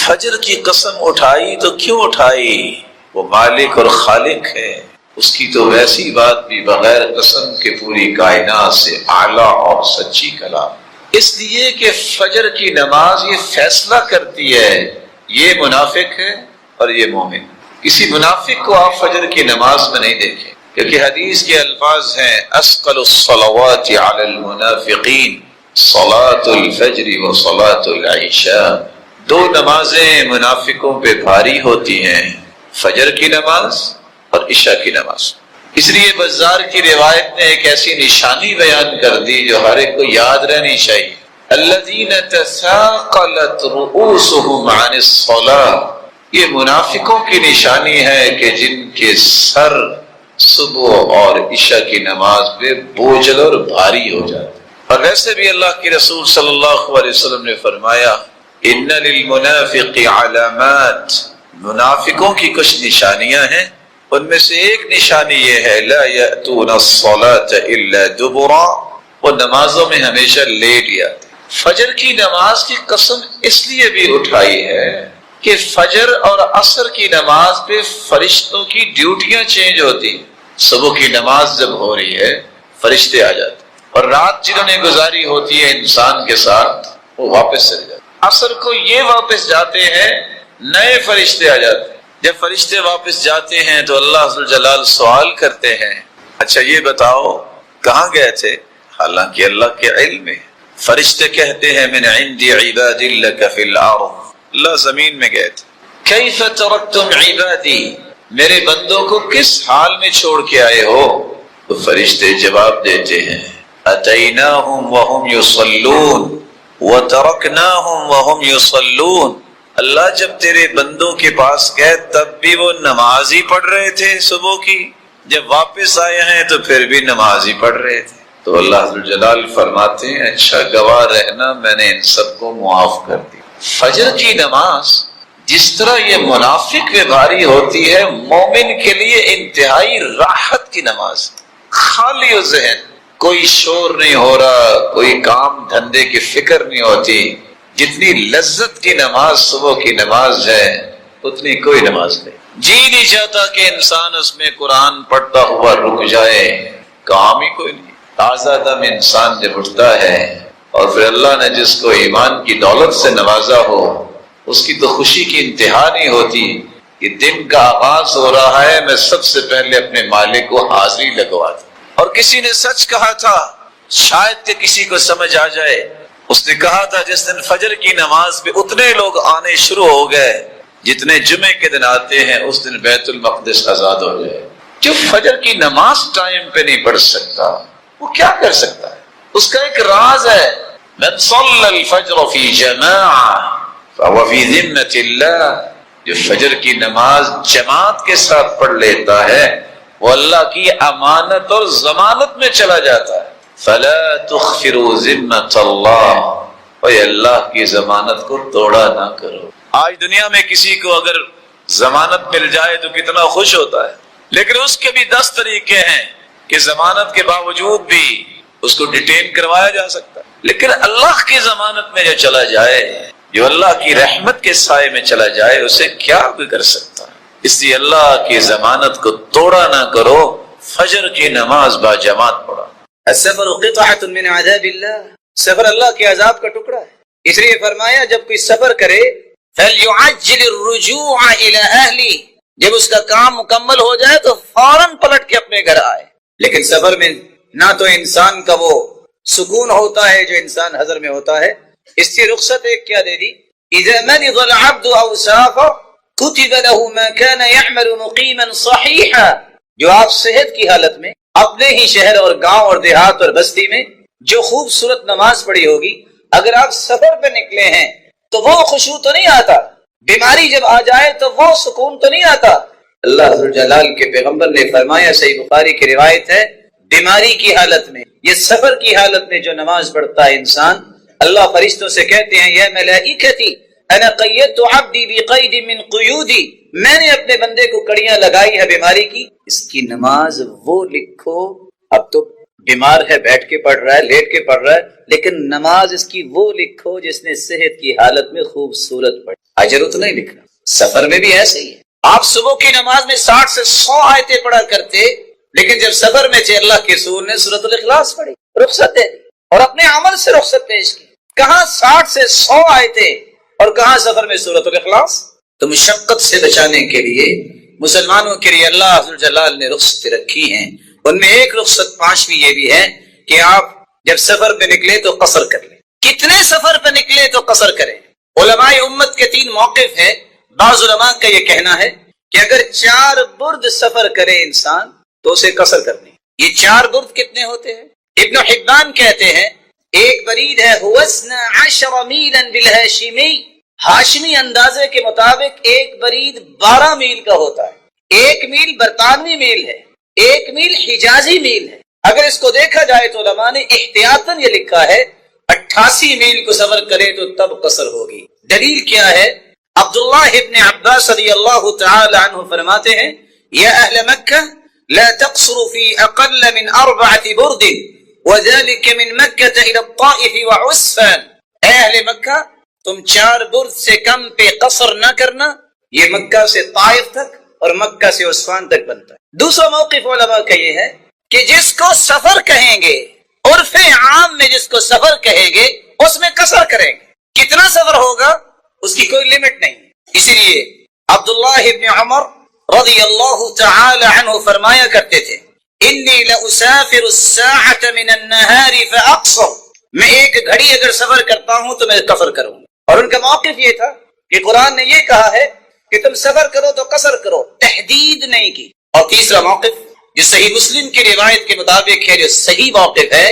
فجر کی قسم اٹھائی تو کیوں اٹھائی؟ وہ مالک اور خالق ہے، اس کی تو ویسی بات بھی بغیر قسم کے پوری کائنات سے اعلیٰ اور سچی کلام، اس لیے کہ فجر کی نماز یہ فیصلہ کرتی ہے یہ منافق ہے اور یہ مومن۔ کسی منافق کو آپ فجر کی نماز میں نہیں دیکھیں، کیونکہ حدیث کے الفاظ ہیں اثقل الصلوات علی المنافقین صلاۃ الفجر و صلاۃ العشاء، دو نمازیں منافقوں پہ بھاری ہوتی ہیں، فجر کی نماز اور عشاء کی نماز۔ اس لیے بزار کی روایت نے ایک ایسی نشانی بیان کر دی جو ہر ایک کو یاد رہنی چاہیے، الذین تثاقلت رؤوسهم عن الصلاۃ، یہ منافقوں کی نشانی ہے کہ جن کے سر صبح اور عشاء کی نماز پہ بوجھل اور بھاری ہو جاتے۔ اور ویسے بھی اللہ کے رسول صلی اللہ علیہ وسلم نے فرمایا ان للمنافق علامات، منافقوں کی کچھ نشانیاں ہیں، ان میں سے ایک نشانی یہ ہے لا یأتون الصلاۃ الا دبرا، وہ نمازوں میں ہمیشہ لیٹ جاتے۔ فجر کی نماز کی قسم اس لیے بھی اٹھائی ہے کہ فجر اور عصر کی نماز پہ فرشتوں کی ڈیوٹیاں چینج ہوتی ہیں۔ صبح کی نماز جب ہو رہی ہے فرشتے آ جاتے، اور رات جنہوں نے گزاری ہوتی ہے انسان کے ساتھ وہ واپس چلے جاتے، عصر کو یہ واپس جاتے ہیں نئے فرشتے آ جاتے ہیں۔ جب فرشتے واپس جاتے ہیں تو اللہ عز و جلال سوال کرتے ہیں اچھا یہ بتاؤ کہاں گئے تھے؟ حالانکہ اللہ کے علم میں، فرشتے کہتے ہیں من عند عباد لک فی الارض، اللہ زمین میں گئے تھے۔ کیف ترکتم عبادی، میرے بندوں کو کس حال میں چھوڑ کے آئے ہو؟ تو فرشتے جواب دیتے ہیں اتیناہم وہم یصلون وترکناہم وہم یصلون، اللہ جب تیرے بندوں کے پاس گئے تب بھی وہ نماز ہی پڑھ رہے تھے صبح کی، جب واپس آئے ہیں تو پھر بھی نماز ہی پڑھ رہے تھے۔ تو اللہ عز و جلال فرماتے ہیں اچھا گواہ رہنا میں نے ان سب کو معاف کر دی۔ فجر کی نماز جس طرح یہ منافق پہ بھاری ہوتی ہے، مومن کے لیے انتہائی راحت کی نماز، خالی و ذہن، کوئی شور نہیں ہو رہا، کوئی کام دھندے کی فکر نہیں ہوتی۔ جتنی لذت کی نماز صبح کی نماز ہے اتنی کوئی نماز نہیں۔ جی نہیں چاہتا کہ انسان اس میں قرآن پڑھتا ہوا رک جائے، کام ہی کوئی نہیں۔ تازہ دم انسان جب اٹھتا ہے اور پھر اللہ نے جس کو ایمان کی دولت سے نوازا ہو اس کی تو خوشی کی انتہا نہیں ہوتی کہ دن کا آغاز ہو رہا ہے، میں سب سے پہلے اپنے مالک کو حاضری لگوا دوں۔ اور کسی نے سچ کہا تھا، شاید کہ کسی کو سمجھ آ جائے، اس نے کہا تھا جس دن فجر کی نماز پہ اتنے لوگ آنے شروع ہو گئے جتنے جمعے کے دن آتے ہیں اس دن بیت المقدس آزاد ہو جائے۔ جو فجر کی نماز ٹائم پہ نہیں پڑھ سکتا وہ کیا کر سکتا ہے؟ اس کا ایک راز ہے من صلی الفجر فی جماعہ فهو فی ذمۃ اللہ، جو فجر کی نماز جماعت کے ساتھ پڑھ لیتا ہے وہ اللہ کی امانت اور ضمانت میں چلا جاتا ہے۔ فلا تخفروا ذمۃ اللہ، اے اللہ کی ضمانت کو توڑا نہ کرو۔ آج دنیا میں کسی کو اگر ضمانت مل جائے تو کتنا خوش ہوتا ہے، لیکن اس کے بھی 10 طریقے ہیں کہ ضمانت کے باوجود بھی اس کو ڈیٹین کروایا جا سکتا ہے، لیکن اللہ کی ضمانت میں جو چلا جائے، جو اللہ کی رحمت کے سائے میں چلا جائے، اسے کیا بھی کر سکتا ہے۔ اس لیے اللہ کی ضمانت کو توڑا نہ کرو، فجر کی نماز با جماعت پڑھا۔ السفر قطعۃ من عذاب اللہ، سفر اللہ کے عذاب کا ٹکڑا ہے، اس لیے فرمایا جب کوئی سفر کرے فَلْيُعَجِّلِ الرُّجُوعَ إِلَىٰ أَهْلِهِ، جب اس کا کام مکمل ہو جائے تو فوراً پلٹ کے اپنے گھر آئے۔ لیکن سفر میں نہ تو انسان کا وہ سکون ہوتا ہے جو انسان حضر میں ہوتا ہے، اس سے رخصت ایک کیا دے دی اذا مرض العبد او سافر كتب له ما كان يعمل مقيما صحيحا، جو آپ صحت کی حالت میں اپنے ہی شہر اور گاؤں اور دیہات اور بستی میں جو خوبصورت نماز پڑھی ہوگی، اگر آپ سفر پہ نکلے ہیں تو وہ خشوع تو نہیں آتا، بیماری جب آ جائے تو وہ سکون تو نہیں آتا۔ اللہ عز و جلال کے پیغمبر نے فرمایا، صحیح بخاری کی روایت ہے، بیماری کی حالت میں، یہ سفر کی حالت میں جو نماز پڑھتا ہے انسان، اللہ فرشتوں سے کہتے ہیں یا ملائکتی انا قیدت عبدی بقید من قیودی، میں نے اپنے بندے کو کڑیاں لگائی ہے بیماری کی، اس کی نماز وہ لکھو۔ اب تو بیمار ہے بیٹھ کے پڑھ رہا ہے، لیٹ کے پڑھ رہا ہے، لیکن نماز اس کی وہ لکھو جس نے صحت کی حالت میں خوبصورت پڑھی، اجر اتنا ہی لکھنا۔ سفر میں بھی ایسے ہی ہے، آپ صبح کی نماز میں 60 سے 100 آیتیں پڑھا کرتے، لیکن جب سفر میں تھے اللہ کے رسول نے سورۃ الاخلاص پڑھی، رخصت دے دی اور اپنے عمل سے رخصت پیش کی۔ کہاں 60 سے 100 آیتیں اور کہاں سفر میں سورۃ الاخلاص؟ تو مشقت سے بچانے کے لیے مسلمانوں کے لیے اللہ عز و جلال نے رخصتیں رکھی ہیں، ان میں ایک رخصت 5ویں یہ بھی ہے کہ آپ جب سفر پہ نکلے تو قصر کر لیں۔ کتنے سفر پہ نکلے تو قصر کریں؟ علماء امت کے 3 موقف ہیں۔ بعض علماء کا یہ کہنا ہے کہ اگر 4 برد سفر کرے انسان تو اسے قصر کرنی۔ یہ 4 برد کتنے ہوتے ہیں؟ ابن حبان کہتے ہیں ایک برید ہے ہوسنا 10 میلا بالہاشمی، ہاشمی اندازے کے مطابق ایک برید 12 میل کا ہوتا ہے۔ 1 میل برطانوی میل ہے، 1 میل حجازی میل ہے۔ اگر اس کو دیکھا جائے تو علماء نے احتیاطاً یہ لکھا ہے 88 میل کو سفر کرے تو تب قصر ہوگی۔ دلیل کیا ہے؟ عبداللہ ابن عباس رضی اللہ تعالی عنہ فرماتے ہیں یا اہل مکہ لا تقصروا في اقل من 4 برد وذلك من مکہ الى الطائف وعسفان۔ اے اہل مکہ تم 4 برد سے کم پہ قصر نہ کرنا، یہ مکہ سے طائف تک اور مکہ سے عسفان تک بنتا ہے۔ دوسرا موقف علماء کا یہ ہے کہ جس کو سفر کہیں گے، عرف عام میں جس کو سفر کہیں گے اس میں قصر کریں گے۔ کتنا سفر ہوگا اس کی کوئی لمٹ نہیں۔ اسی لیے عبداللہ ابن عمر رضی اللہ تعالی عنہ فرمایا کرتے تھے انی لاسافر الساعة من النہار فاقصر، میں ایک گھڑی اگر سفر کرتا ہوں تو میں قصر کروں گا۔ اور ان کا موقف یہ تھا کہ قرآن نے یہ کہا ہے کہ تم سفر کرو تو قصر کرو، تحدید نہیں کی۔ اور تیسرا موقف جو صحیح مسلم کی روایت کے مطابق ہے، جو صحیح موقف ہے،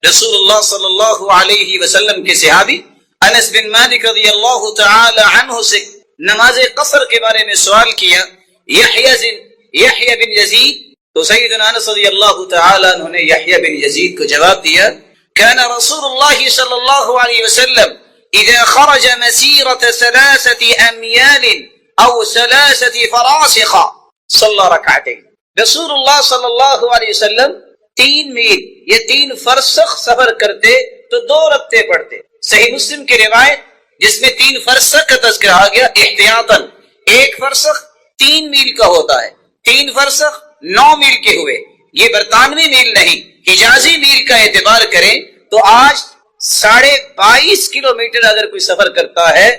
رسول اللہ صلی اللہ علیہ وسلم کے صحابی انس بن مالک رضی اللہ تعالی عنہ سے نماز قصر کے بارے میں سوال کیا یحییٰ بن یزید، تو سیدنا انس رضی اللہ تعالی عنہ نے یحییٰ بن یزید کو جواب دیا كان رسول اللہ صلی اللہ علیہ وسلم اذا خرج مسیرة 3 اميال او 3 فراسخ صلی رکعتين۔ رسول اللہ صلی اللہ علیہ وسلم 3 میل یا 3 فرسخ سفر کرتے تو 2 رکعتیں پڑھتے۔ صحیح مسلم کی روایت جس میں 3 فرسخ کا تذکرہ آ گیا احتیاطاً، 1 فرسخ 3 میل کا ہوتا ہے، 3 فرسخ 9 میل کے ہوئے۔ یہ برطانوی میل نہیں، حجازی میل کا اعتبار کریں تو آج 22.5 کلومیٹر اگر کوئی سفر کرتا ہے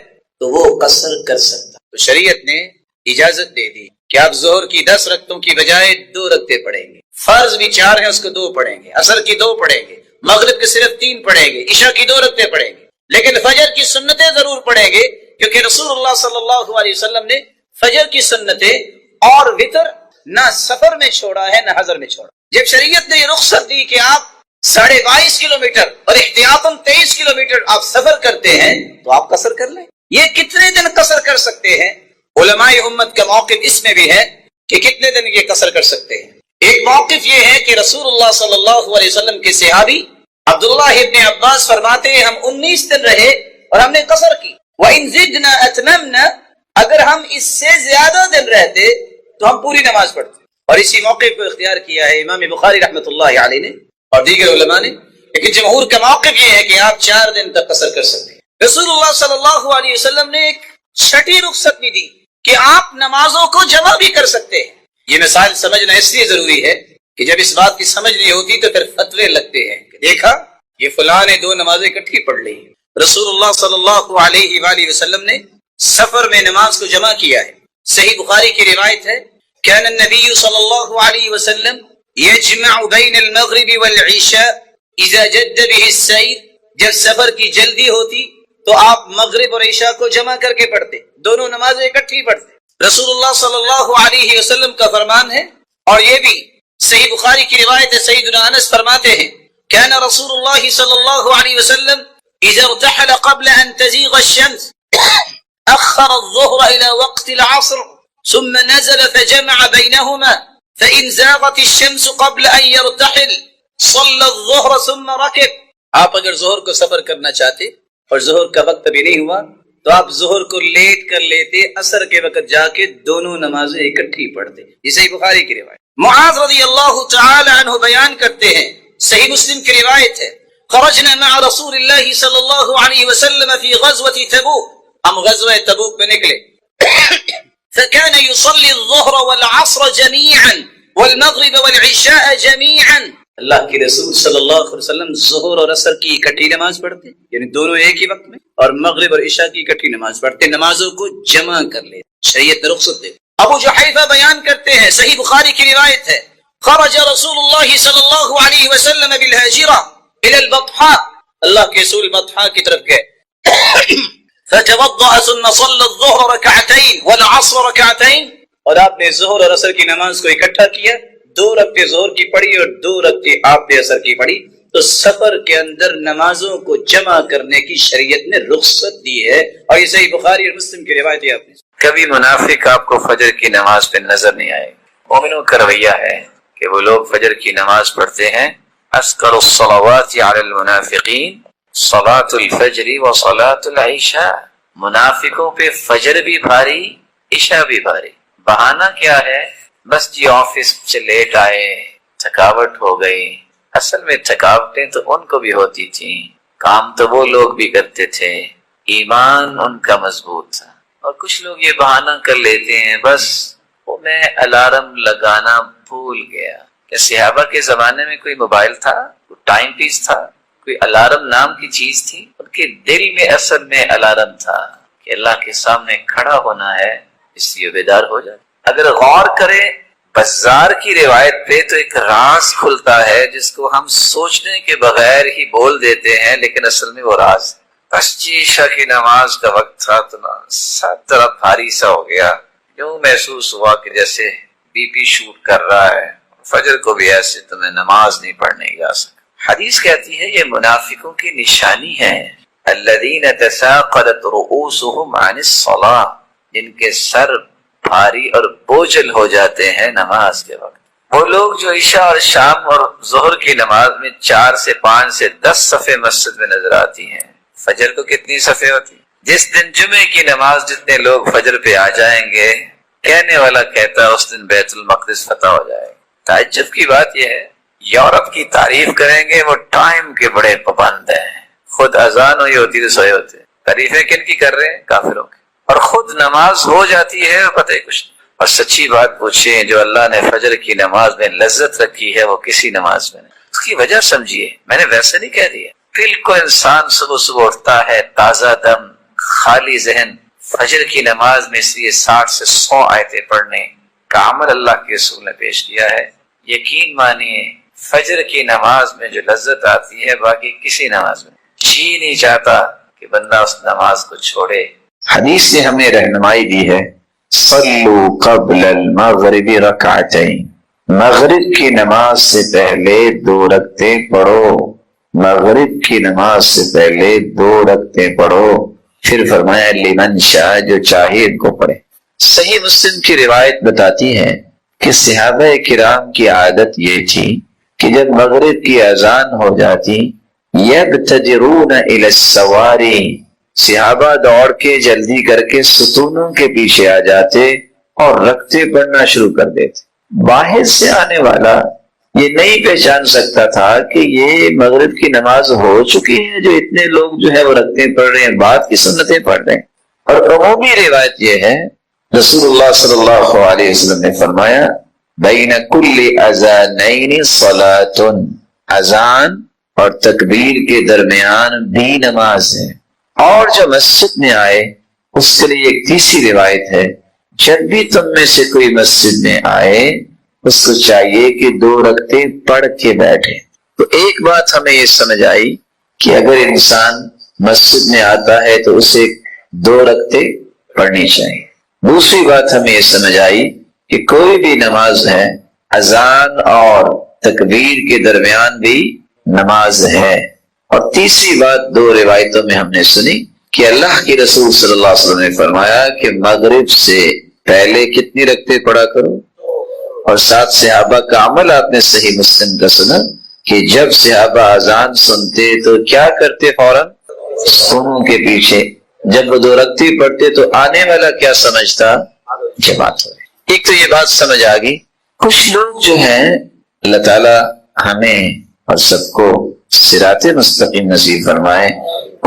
تو وہ قصر کر سکتا۔ تو شریعت نے اجازت دے دی کہ آپ ظہر کی 10 رکعتوں کی بجائے 2 رکعتیں پڑھیں گے، فرض بھی 4 ہیں اس کو 2 پڑھیں گے، عصر کی 2 پڑھیں گے، مغرب کے صرف 3 پڑھیں گے، عشاء کی 2 رکعتیں پڑھیں گے، لیکن فجر کی سنتیں ضرور پڑھیں گے، کیونکہ رسول اللہ صلی اللہ علیہ وسلم نے فجر کی سنتیں اور وتر نہ سفر میں چھوڑا ہے نہ حضر میں چھوڑا۔ جب شریعت نے یہ رخصت دی کہ آپ 22.5 کلومیٹر اور احتیاطاً 23 کلومیٹر آپ سفر کرتے ہیں تو آپ قصر کر لیں۔ یہ کتنے دن قصر کر سکتے ہیں؟ علماء امت کا موقف اس میں بھی ہے کہ کتنے دن یہ قصر کر سکتے ہیں۔ ایک موقف یہ ہے کہ رسول اللہ صلی اللہ علیہ وسلم کے صحابی عبداللہ ابن عباس فرماتے ہیں ہم 19 دن رہے اور ہم نے قصر کی۔ وَإِن زِدْنَا أَتْمَمْنَا، اگر ہم اس سے زیادہ دن رہتے تو ہم پوری نماز پڑھتے۔ اور اسی موقع کو اختیار کیا ہے امام بخاری رحمۃ اللہ علیہ نے اور دیگر علماء نے، لیکن جمہور کا موقف یہ ہے کہ آپ 4 دن تک قصر کر سکتے ہیں۔ رسول اللہ صلی اللہ علیہ وسلم نے ایک چھٹی رخصت بھی دی کہ آپ نمازوں کو جمع بھی کر سکتے ہیں۔ یہ مثال سمجھنا اس لیے ضروری ہے کہ جب اس بات کی سمجھ نہیں ہوتی تو پھر فتوے لگتے ہیں کہ دیکھا یہ فلاں نے 2 نمازیں اکٹھی پڑھ لی۔ رسول اللہ صلی اللہ علیہ وآلہ وسلم نے سفر میں نماز کو جمع کیا ہے۔ صحیح بخاری کی روایت ہے كان النبي صلی اللہ علیہ وسلم يجمع بين المغرب والعشاء اذا جد به السير، جب سفر کی جلدی ہوتی تو آپ مغرب اور عشاء کو جمع کر کے پڑھتے، دونوں نمازیں اکٹھی پڑھتے۔ رسول اللہ صلی اللہ علیہ وسلم کا فرمان ہے، اور یہ بھی صحیح بخاری کی روایت ہے، سیدنا انس فرماتے ہیں كان رسول اللہ صلی اللہ علیہ وسلم اذا ارتحل قبل ان تزيغ الشمس اخر الظهر الى وقت العصر ثم نزل فجمع بينهما فإن زاغت الشمس قبل ان يرتحل صلى الظهر ثم ركب۔ آپ اگر ظہر کو سفر کرنا چاہتے اور ظہر کا وقت ابھی نہیں ہوا تو آپ ظہر کو لیٹ کر لیتے، عصر کے وقت جا کے دونوں نمازیں اکٹھی پڑھتے۔ یہ صحیح بخاری کی روایت۔ معاذ رضی اللہ تعالی عنہ بیان کرتے ہیں صحیح مسلم کی روایت ہے، خرجنا مع رسول اللہ صلی اللہ علیہ وسلم فی غزوة تبوک، ہم غزوہ تبوک میں نکلے، فكان يصلي الظهر والعصر جميعا والمغرب والعشاء جميعا، اللہ کے رسول صلی اللہ علیہ وسلم ظہر اور عصر کی اکٹھی نماز پڑھتے، یعنی دونوں ایک ہی وقت میں، اور مغرب اور عشاء کی اکٹھی نماز پڑھتے، نمازوں کو جمع کر لے، شریعت نے رخصت دے۔ ابو جحیفہ بیان کرتے ہیں، صحیح بخاری کی روایت ہے، خرج رسول اللہ صلی اللہ علیہ وسلم بالہاجرہ الى البطحاء، اللہ کے رسول بطحاء کی طرف گئے، فتوضأ ثم صلى الظهر ركعتين والعصر ركعتين، اور آپ نے ظہر اور عصر کی نماز کو اکٹھا کیا، 2 رکعتیں ظہر کی پڑھی اور 2 رکعتیں آپ نے عصر کی پڑھی۔ تو سفر کے اندر نمازوں کو جمع کرنے کی شریعت نے رخصت دی ہے، اور یہ صحیح بخاری اور مسلم کی روایت ہے۔ آپ نے کبھی منافق آپ کو فجر کی نماز پہ نظر نہیں آئے، مومنوں کا رویہ ہے کہ وہ لوگ فجر کی نماز پڑھتے ہیں، اذکر الصلوات علی المنافقین صلاۃ الفجر و صلاۃ العشاء، منافقوں پہ فجر بھی بھاری، عشاء بھی بھاری۔ بہانہ کیا ہے؟ بس جی آفس سے لیٹ آئے، تھکاوٹ ہو گئی۔ اصل میں تھکاوٹیں تو ان کو بھی ہوتی تھیں، کام تو وہ لوگ بھی کرتے تھے، ایمان ان کا مضبوط تھا۔ اور کچھ لوگ یہ بہانہ کر لیتے ہیں، بس وہ میں الارم لگانا بھول گیا۔ کیا صحابہ کے زمانے میں کوئی موبائل تھا، کوئی ٹائم پیس تھا، کوئی الارم نام کی چیز تھی؟ ان کے دل میں اصل میں الارم تھا کہ اللہ کے سامنے کھڑا ہونا ہے، اس لیے بیدار ہو جائے۔ اگر غور کرے بزار کی روایت پہ تو ایک راز کھلتا ہے جس کو ہم سوچنے کے بغیر ہی بول دیتے ہیں، لیکن اصل میں وہ راز بس جی عشاء کی نماز کا وقت تھا تو سب طرف بھاری سا ہو گیا، یوں محسوس ہوا کہ جیسے بی پی شوٹ کر رہا ہے، فجر کو بھی ایسے تو میں نماز نہیں پڑھنے جا سکا۔ حدیث کہتی ہے یہ منافقوں کی نشانی ہے، الذین تثاقلت رؤوسهم عن الصلاۃ، جن کے سر بھاری اور بوجھل ہو جاتے ہیں نماز کے وقت۔ وہ لوگ جو عشاء اور شام اور ظہر کی نماز میں 4 سے 5 سے 10 صفیں مسجد میں نظر آتی ہیں، فجر کو کتنی صفیں ہوتی؟ جس دن جمعے کی نماز جتنے لوگ فجر پہ آ جائیں گے، کہنے والا کہتا ہے اس دن بیت المقدس فتح ہو جائے گا۔ تعجب کی بات یہ ہے، یورپ کی تعریف کریں گے، وہ ٹائم کے بڑے پابند ہیں، خود اذان ہوئی ہوتی تو سوئے ہوتے، تعریفیں کن کی کر رہے ہیں؟ کافروں کی، اور خود نماز ہو جاتی ہے اور پتہ ہی کچھ نہیں۔ اور سچی بات پوچھیں، جو اللہ نے فجر کی نماز میں لذت رکھی ہے وہ کسی نماز میں نہیں۔ اس کی وجہ سمجھیے، میں نے ویسے نہیں کہہ دیا، بالکل انسان صبح صبح اٹھتا ہے تازہ دم، خالی ذہن، فجر کی نماز میں اس لیے 60 سے 100 آیتیں پڑھنے کا عمل اللہ کے رسول نے پیش کیا ہے۔ یقین مانیے فجر کی نماز میں جو لذت آتی ہے باقی کسی نماز میں جی نہیں چاہتا کہ بندہ اس نماز کو چھوڑے۔ حدیث نے ہمیں رہنمائی دی ہے، صلو قبل المغرب رکعتین، مغرب کی نماز سے پہلے 2 رکعتیں پڑھو، مغرب کی نماز سے پہلے 2 رکعتیں پڑھو، پھر فرمایا لمن شاء، جو چاہے ان کو پڑھے۔ صحیح مسلم کی روایت بتاتی ہے کہ صحابہ کرام کی عادت یہ تھی کہ جب مغرب کی اذان ہو جاتی، یبتدرون الی السواری، صحابہ دوڑ کے جلدی کر کے ستونوں کے پیچھے آ جاتے اور رکعتیں پڑھنا شروع کر دیتے۔ باہر سے آنے والا یہ نہیں پہچان سکتا تھا کہ یہ مغرب کی نماز ہو چکی ہے، جو اتنے لوگ جو ہے وہ رکعتیں پڑھ رہے ہیں، بعد کی سنتیں پڑھ رہے ہیں۔ اور عمومی روایت یہ ہے، رسول اللہ صلی اللہ علیہ وسلم نے فرمایا بین کل اذانین صلاۃ، اذان اور تکبیر کے درمیان بھی نماز ہے۔ اور جو مسجد میں آئے اس کے لیے ایک تیسری روایت ہے، جب بھی تم میں سے کوئی مسجد میں آئے اس کو چاہیے کہ 2 رکعتیں پڑھ کے بیٹھے۔ تو ایک بات ہمیں یہ سمجھ آئی کہ اگر انسان مسجد میں آتا ہے تو اسے 2 رکعتیں پڑھنی چاہیے۔ دوسری بات ہمیں یہ سمجھ آئی کہ کوئی بھی نماز ہے، اذان اور تکبیر کے درمیان بھی نماز ہے۔ اور تیسری بات 2 روایتوں میں ہم نے سنی کہ اللہ کے رسول صلی اللہ علیہ وسلم نے فرمایا کہ مغرب سے پہلے کتنی رکعتیں پڑھا کرو، اور 7 صحابہ کا عمل آپ نے صحیح مسلم کا سنا کہ جب صحابہ اذان سنتے تو کیا کرتے؟ فوراً ستونوں کے پیچھے، جب وہ 2 رکعتیں پڑھتے تو آنے والا کیا سمجھتا؟ جماعت ہو رہی۔ ایک تو یہ بات سمجھ آ گئی۔ کچھ لوگ جو ہیں، اللہ تعالی ہمیں اور سب کو صراط مستقیم نصیب فرمائے۔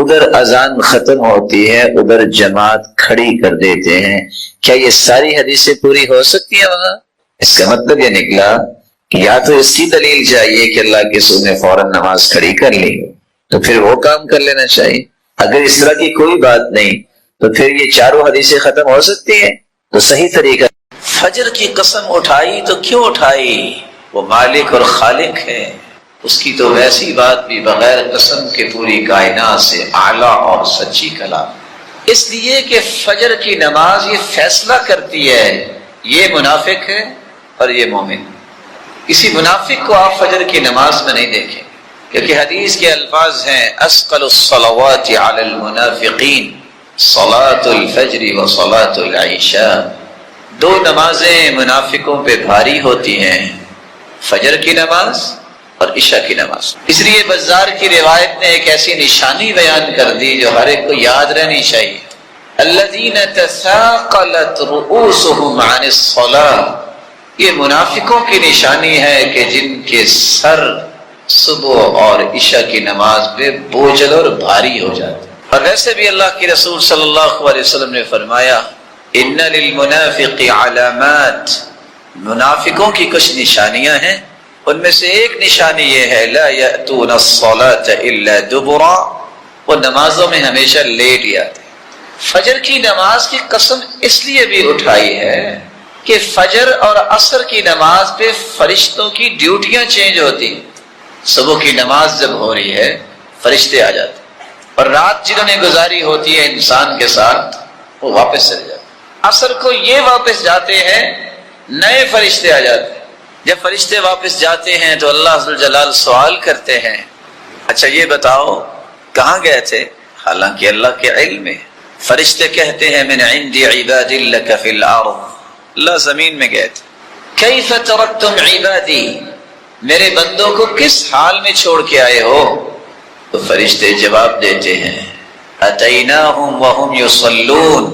ادھر اذان ختم ہوتی ہے، ادھر جماعت کھڑی کر دیتے ہیں، کیا یہ ساری حدیثیں پوری ہو سکتی ہیں وہاں؟ اس کا مطلب یہ نکلا کہ یا تو اس کی دلیل چاہیے کہ اللہ کے رسول نے فوراً نماز کھڑی کر لی، تو پھر وہ کام کر لینا چاہیے۔ اگر اس طرح کی کوئی بات نہیں تو پھر یہ چاروں حدیثیں ختم ہو سکتی ہیں۔ تو صحیح طریقہ، فجر کی قسم اٹھائی تو کیوں اٹھائی؟ وہ مالک اور خالق ہے، اس کی تو ویسی بات بھی بغیر قسم کے پوری کائنات سے اعلیٰ اور سچی کلام، اس لیے کہ فجر کی نماز یہ فیصلہ کرتی ہے یہ منافق ہے اور یہ مومن۔ کسی منافق کو آپ فجر کی نماز میں نہیں دیکھیں، کیونکہ حدیث کے الفاظ ہیں اثقل الصلوات علی المنافقین صلاۃ الفجر و صلاۃ العشاء، دو نمازیں منافقوں پہ بھاری ہوتی ہیں، فجر کی نماز اور عشاء کی نماز۔ اس لیے بزار کی روایت نے ایک ایسی نشانی بیان کر دی جو ہر ایک کو یاد رہنی چاہیے، الذین تثاقلت رؤوسهم عن الصلاۃ، یہ منافقوں کی نشانی ہے کہ جن کے سر صبح اور عشاء کی نماز پہ بوجھل اور بھاری ہو جاتے۔ اور ویسے بھی اللہ کے رسول صلی اللہ علیہ وسلم نے فرمایا ان للمنافق علامات، منافقوں کی کچھ نشانیاں ہیں، ان میں سے ایک نشانی یہ ہے لا یأتون الصلاۃ الا دبرا، وہ نمازوں میں ہمیشہ لیٹ ہی آتے۔ فجر کی نماز کی قسم اس لیے بھی اٹھائی ہے کہ فجر اور عصر کی نماز پہ فرشتوں کی ڈیوٹیاں چینج ہوتی ہیں۔ صبح کی نماز جب ہو رہی ہے فرشتے آ جاتے، اور رات جنہوں نے گزاری ہوتی ہے انسان کے ساتھ وہ واپس چلے جاتے، عصر کو یہ واپس جاتے ہیں، نئے فرشتے آ جاتے ہیں۔ جب فرشتے واپس جاتے ہیں تو اللہ ذوالجلال سوال کرتے ہیں اچھا یہ بتاؤ کہاں گئے تھے؟ حالانکہ اللہ کے علم میں، فرشتے کہتے ہیں من عند عباد لک فی الارض، اللہ زمین میں گئے تھے۔ کیف ترکتم عبادی، میرے بندوں کو کس حال میں چھوڑ کے آئے ہو؟ تو فرشتے جواب دیتے ہیں اتیناہم وہم یصلون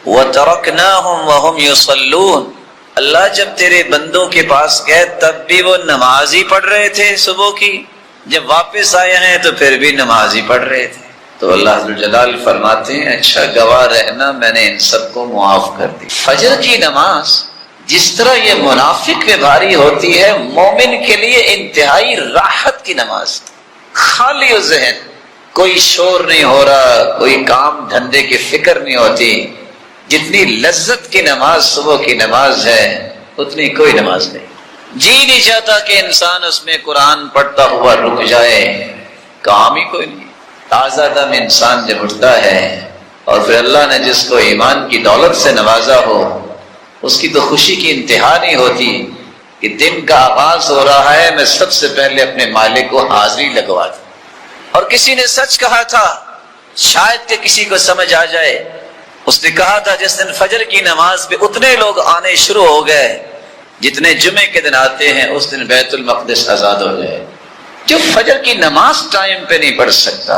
وترکناہم وہم یصلون، اللہ جب تیرے بندوں کے پاس گئے تب بھی وہ نماز ہی پڑھ رہے تھے صبح کی، جب واپس آئے ہیں تو پھر بھی نماز ہی پڑھ رہے تھے۔ تو اللہ جلال فرماتے ہیں اچھا گواہ رہنا میں نے ان سب کو معاف کر دی۔ فجر کی نماز جس طرح یہ منافق میں بھاری ہوتی ہے، مومن کے لیے انتہائی راحت کی نماز، خالی ذہن، کوئی شور نہیں ہو رہا، کوئی کام دھندے کی فکر نہیں ہوتی۔ جتنی لذت کی نماز صبح کی نماز ہے اتنی کوئی نماز نہیں۔ جی نہیں چاہتا کہ انسان اس میں قرآن پڑھتا ہوا رک جائے، کام ہی کوئی نہیں۔ تازہ دم انسان جب اٹھتا ہے اور پھر اللہ نے جس کو ایمان کی دولت سے نوازا ہو، اس کی تو خوشی کی انتہا نہیں ہوتی کہ دن کا آغاز ہو رہا ہے، میں سب سے پہلے اپنے مالک کو حاضری لگوا دوں۔ اور کسی نے سچ کہا تھا، شاید کہ کسی کو سمجھ آ جائے، اس نے کہا تھا جس دن فجر کی نماز پہ اتنے لوگ آنے شروع ہو گئے جتنے جمعے کے دن آتے ہیں، اس دن بیت المقدس آزاد ہو جائے۔ جو فجر کی نماز ٹائم پہ نہیں پڑھ سکتا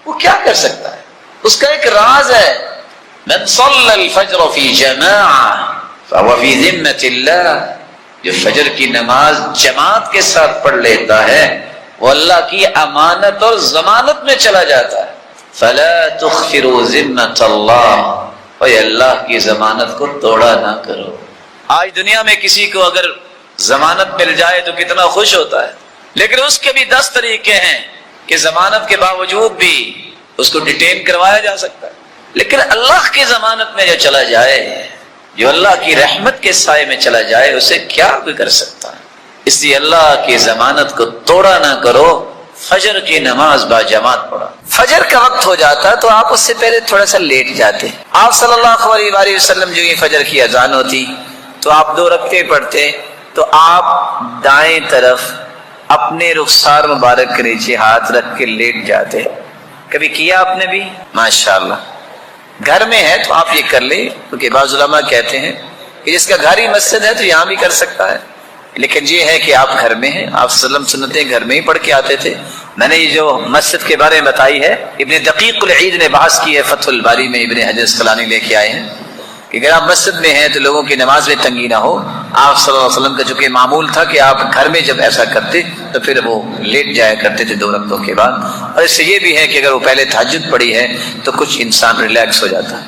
وہ کیا کر سکتا ہے؟ اس کا ایک راز ہے، من صلی الفجر فی جماعہ فهو فی ذمۃ اللہ، جو فجر کی نماز جماعت کے ساتھ پڑھ لیتا ہے وہ اللہ کی امانت اور ضمانت میں چلا جاتا ہے۔ فلا تخفروا ذمۃ اللہ، اے اللہ کی ضمانت کو توڑا نہ کرو۔ آج دنیا میں کسی کو اگر ضمانت مل جائے تو کتنا خوش ہوتا ہے، لیکن اس کے بھی 10 طریقے ہیں کہ ضمانت کے باوجود بھی اس کو ڈیٹین کروایا جا سکتا ہے۔ لیکن اللہ کی ضمانت میں جو چلا جائے، جو اللہ کی رحمت کے سائے میں چلا جائے، اسے کیا کوئی کر سکتا ہے؟ اس لیے اللہ کی ضمانت کو توڑا نہ کرو، فجر کی نماز با جماعت پڑھا۔ فجر کا وقت ہو جاتا تو آپ اس سے پہلے تھوڑا سا لیٹ جاتے۔ آپ صلی اللہ علیہ وسلم جو یہ فجر کی اذان ہوتی تو آپ 2 رکعتیں پڑھتے، تو آپ دائیں طرف اپنے رخسار مبارک کے نیچے ہاتھ رکھ کے لیٹ جاتے۔ کبھی کیا آپ نے بھی؟ ماشاءاللہ۔ گھر میں ہے تو آپ یہ کر لیں، کیونکہ بعض علماء کہتے ہیں کہ جس کا گھر ہی مسجد ہے تو یہاں بھی کر سکتا ہے، لیکن یہ ہے کہ آپ گھر میں ہیں، آپ وسلم سنتیں گھر میں ہی پڑھ کے آتے تھے۔ میں نے یہ جو مسجد کے بارے میں بتائی ہے، ابن دقیق العید نے بحث کی ہے فتح الباری میں، ابن حجر اسقلانی لے کے آئے ہیں کہ اگر آپ مسجد میں ہیں تو لوگوں کی نماز میں تنگی نہ ہو، آپ صلی اللہ علیہ وسلم کا چونکہ معمول تھا کہ آپ گھر میں جب ایسا کرتے تو پھر وہ لیٹ جایا کرتے تھے 2 رکعتوں کے بعد. اور اس سے یہ بھی ہے کہ اگر وہ پہلے تہجد پڑھی ہے تو کچھ انسان ریلیکس ہو جاتا ہے.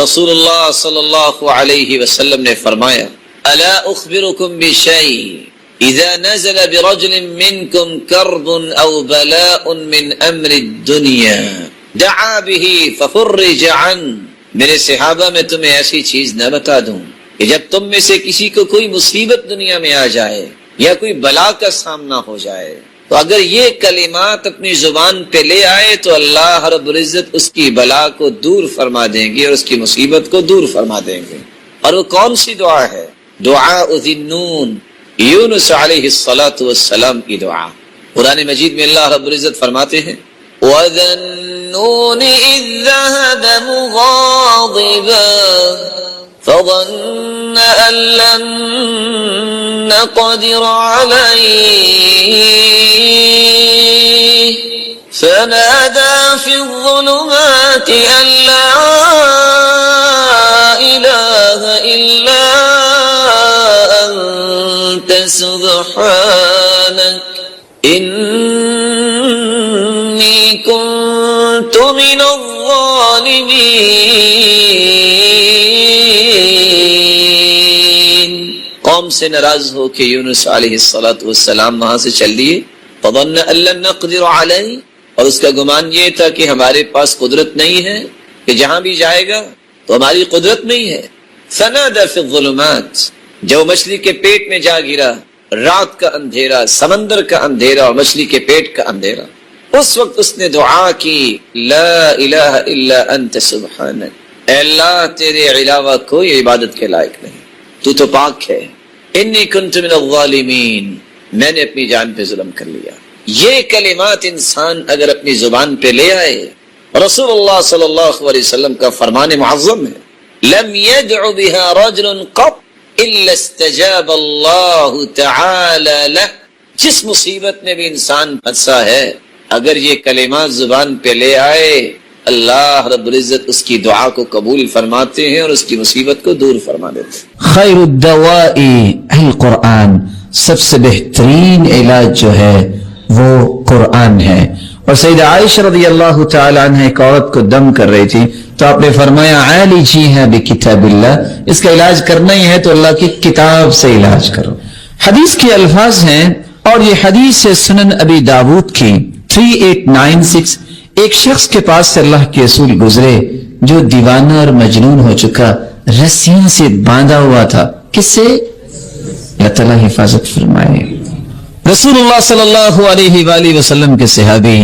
رسول اللہ صلی اللہ علیہ وسلم نے فرمایا الا اخبرکم بشیء اذا نزل برجل منکم کرب او بلاء من امر الدنیا دعا به ففرج عنه. میرے صحابہ میں تمہیں ایسی چیز نہ بتا دوں کہ جب تم میں سے کسی کو کوئی مصیبت دنیا میں آ جائے یا کوئی بلا کا سامنا ہو جائے تو اگر یہ کلمات اپنی زبان پہ لے آئے تو اللہ رب العزت اس کی بلا کو دور فرما دیں گے اور اس کی مصیبت کو دور فرما دیں گے. اور وہ کون سی دعا ہے؟ دعاء ذی النون، یونس علیہ السلام کی دعا. قرآن مجید میں اللہ رب العزت فرماتے ہیں وَذَا النُّونِ إِذْ ذَهَبَ مُغَاضِبًا فظن أن لن نقدر عليه فنادى في الظلمات أن لا إله إلا أنت سبحانك إني كنت من الظالمين. قوم سے ناراض ہو کہ یونس علیہ السلام وہاں سے چل دیے. فظن ان لن نقدر علیہ، اور اس کا گمان یہ تھا کہ ہمارے پاس قدرت نہیں ہے، کہ جہاں بھی جائے گا تو ہماری قدرت نہیں ہے. فنادى في الظلمات، جو مچھلی کے پیٹ میں جا گرا، رات کا اندھیرا، سمندر کا اندھیرا اور مچھلی کے پیٹ کا اندھیرا، اس وقت اس نے دعا کی لا الہ الا انت سبحانک، اے اللہ تیرے علاوہ کوئی عبادت کے لائق نہیں، تو تو پاک ہے. انی کنت من الظالمین، میں نے اپنی جان پہ ظلم کر لیا. یہ کلمات انسان اگر اپنی زبان پہ لے آئے، رسول اللہ صلی اللہ علیہ وسلم کا فرمان معظم ہے لم يدع بها رجل قط الا استجاب اللہ تعالی له. جس مصیبت میں بھی انسان پھنسا ہے اگر یہ کلمات زبان پہ لے آئے اللہ رب العزت اس کی دعا کو قبول فرماتے ہیں اور اس کی مصیبت کو دور فرما دیتے ہیں. خیر الدواء القرآن، سب سے بہترین علاج جو ہے وہ قرآن ہے. اور سیدہ عائشہ رضی اللہ تعالی عنہ ایک عورت کو دم کر رہی تھی تو آپ نے فرمایا عالجیھا بکتاب اللہ، اس کا علاج کرنا ہی ہے تو اللہ کی کتاب سے علاج کرو. حدیث کے الفاظ ہیں اور یہ حدیث ہے سنن ابی داود کی 3896. ایک شخص کے پاس سے اللہ کے رسول گزرے جو دیوانہ اور مجنون ہو چکا، رسیوں سے باندھا ہوا تھا. کس سے؟ اللہ تعالیٰ حفاظت فرمائے. رسول اللہ صلی اللہ علیہ وآلہ وسلم کے صحابی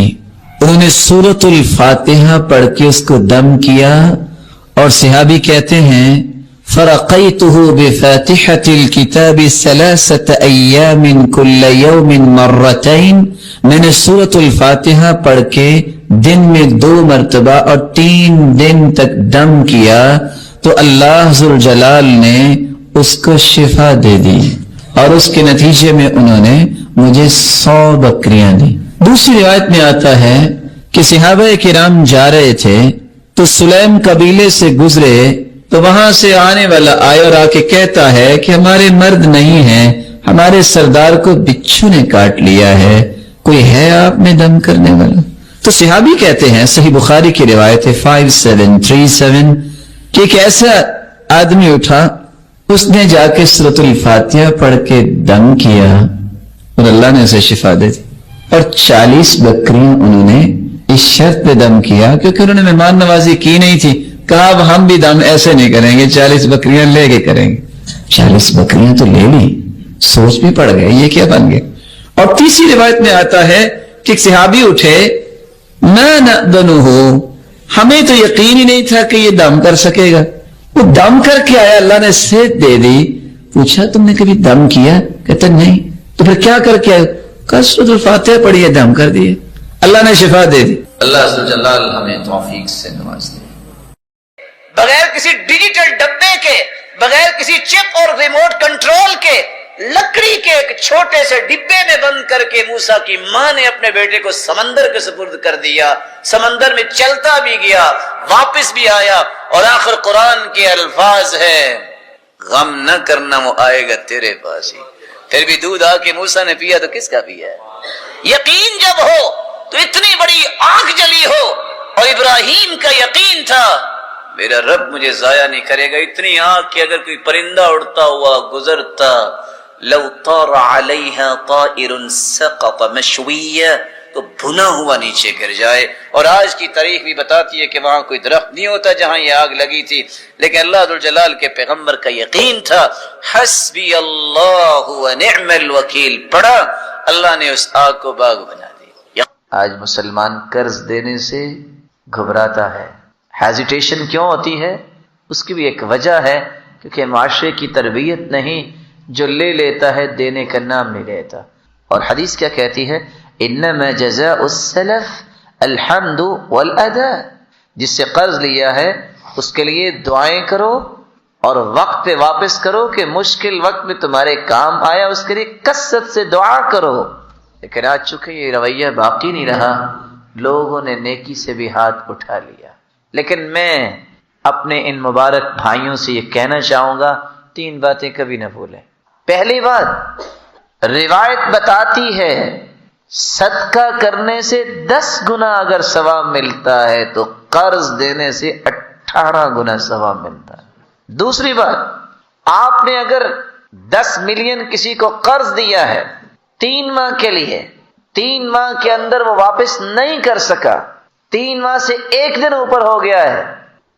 انہوں نے سورۃ الفاتحہ پڑھ کے اس کو دم کیا، اور صحابی کہتے ہیں فرقیتہ بفاتحۃ الکتاب 3 ایام کل یوم مرتین، میں نے سورۃ الفاتحہ پڑھ کے دن میں 2 مرتبہ اور 3 دن تک دم کیا تو اللہ ذوالجلال نے اس کو شفا دے دی، اور اس کے نتیجے میں انہوں نے مجھے 100 بکریاں دی. دوسری روایت میں آتا ہے کہ صحابہ کرام جا رہے تھے تو سلیم قبیلے سے گزرے تو وہاں سے آنے والا آیا اور آ کے کہتا ہے کہ ہمارے مرد نہیں ہیں، ہمارے سردار کو بچھو نے کاٹ لیا ہے، کوئی ہے آپ میں دم کرنے والا؟ تو صحابی کہتے ہیں، صحیح بخاری کی روایت ہے 5737 کہ ایک ایسا آدمی اٹھا، اس نے جا کے سورۃ الفاتحہ پڑھ کے دم کیا اور اللہ نے اسے شفا دے دی. اور 40 بکریاں انہوں نے اس شرط پہ دم کیا کیونکہ انہوں نے مہمان نوازی کی نہیں تھی. کہا اب ہم بھی دم ایسے نہیں کریں گے، 40 بکریاں لے کے کریں گے. 40 بکریاں تو لے لی، سوچ بھی پڑ گئے یہ کیا بن گئے. اور تیسری روایت میں آتا ہے کہ ایک صحابی اٹھے، نہ نأذنہ، ہمیں تو یقین ہی نہیں تھا کہ یہ دم کر سکے گا. وہ دم کر کے آیا، اللہ نے صحت دے دی. پوچھا تم نے کبھی دم کیا؟ کہتا نہیں. تو پھر کیا کر کے آئے؟ سورۃ الفاتحہ پڑھی ہے، دم کر دیے، اللہ نے شفا دے دی. اللہ عز و جلال ہمیں توفیق سے نواز دے. بغیر کسی ڈیجیٹل ڈبے کے، بغیر کسی چپ اور ریموٹ کنٹرول کے، لکڑی کے ایک چھوٹے سے ڈبے میں بند کر کے موسیٰ کی ماں نے اپنے بیٹے کو سمندر کے سپرد کر دیا. سمندر میں چلتا بھی گیا، واپس بھی آیا، اور آخر قرآن کے الفاظ ہے غم نہ کرنا، وہ آئے گا تیرے پاس ہی۔ پھر بھی دودھ آ کے موسیٰ نے پیا تو کس کا پیا ہے؟ یقین جب ہو تو اتنی بڑی آگ جلی ہو، اور ابراہیم کا یقین تھا میرا رب مجھے ضائع نہیں کرے گا، اتنی آگ کہ اگر کوئی پرندہ اڑتا ہوا گزرتا، لو طار علیہا طائر سقط مشویہ، تو بھنا ہوا نیچے گر جائے۔ اور آج کی تاریخ بھی بتاتی ہے کہ وہاں کوئی درخت نہیں ہوتا جہاں یہ آگ لگی تھی، لیکن اللہ ذوالجلال کے پیغمبر کا یقین تھا، حسبی اللہ ونعم الوکیل پڑھا، اللہ نے اس آگ کو باغ بنا دی۔ آج مسلمان قرض دینے سے گھبراتا ہے، ہیزیٹیشن کیوں ہوتی ہے؟ اس کی بھی ایک وجہ ہے، کیونکہ معاشرے کی تربیت نہیں، جو لے لیتا ہے دینے کا نام نہیں لیتا۔ اور حدیث کیا کہتی ہے؟ انما جزاء السلف الحمد والادا، جس سے قرض لیا ہے اس کے لیے دعائیں کرو اور وقت پہ واپس کرو کہ مشکل وقت میں تمہارے کام آیا، اس کے لیے کثرت سے دعا کرو۔ لیکن آج چونکہ یہ رویہ باقی نہیں رہا، لوگوں نے نیکی سے بھی ہاتھ اٹھا لیا۔ لیکن میں اپنے ان مبارک بھائیوں سے یہ کہنا چاہوں گا، 3 باتیں کبھی نہ بھولیں۔ پہلی بات، روایت بتاتی ہے صدقہ کرنے سے 10 گنا اگر ثواب ملتا ہے تو قرض دینے سے 18 گنا ثواب ملتا ہے۔ دوسری بات، آپ نے اگر 10 ملین کسی کو قرض دیا ہے 3 ماہ کے لیے، 3 ماہ کے اندر وہ واپس نہیں کر سکا، 3 ماہ سے 1 دن اوپر ہو گیا ہے،